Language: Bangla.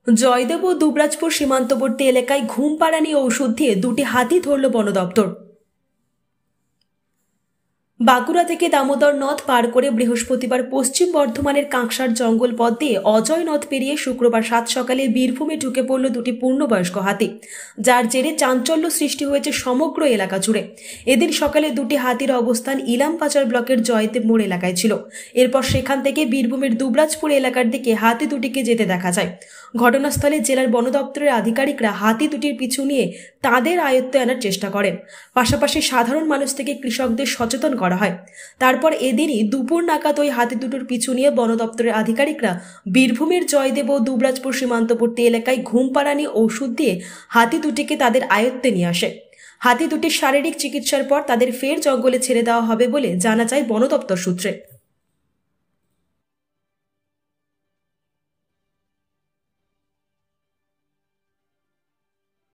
জয়দেব ও দুবরাজপুর সীমান্তবর্তী এলাকায় ঘুমপাড়ানি ঔষধ দিয়ে দুটি হাতি ধরল বন দপ্তর। বাঁকুড়া থেকে দামোদর নদ পার করে বৃহস্পতিবার পশ্চিম বর্ধমানের কাঁকসার জঙ্গল পথ দিয়ে অজয় নদ পেরিয়ে শুক্রবার সাত সকালে বীরভূমে ঢুকে পড়ল দুটি পূর্ণবয়স্ক হাতি, যার জেরে চাঞ্চল্য সৃষ্টি হয়েছে সমগ্র এলাকা জুড়ে। এদিন সকালে দুটি হাতির অবস্থান ইলামবাজার ব্লকের জয়দেব মোড় এলাকায় ছিল। এরপর সেখান থেকে বীরভূমের দুবরাজপুর এলাকার দিকে হাতি দুটিকে যেতে দেখা যায়। ঘটনাস্থলে জেলার বন দপ্তরের আধিকারিকরা হাতি দুটির পিছু নিয়ে তাদের আয়ত্তে আনার চেষ্টা করেন। পাশাপাশি সাধারণ মানুষ থেকে কৃষকদের সচেতন করা হয়। তারপর এদিনই দুপুর নাগাদ ওই হাতি দুটোর পিছু নিয়ে বন দপ্তরের আধিকারিকরা বীরভূমের জয়দেব ও দুবরাজপুর সীমান্তবর্তী এলাকায় ঘুমপাড়ানি ঔষধ দিয়ে হাতি দুটিকে তাদের আয়ত্তে নিয়ে আসে। হাতি দুটির শারীরিক চিকিৎসার পর তাদের ফের জঙ্গলে ছেড়ে দেওয়া হবে বলে জানা যায় বন দপ্তর সূত্রে।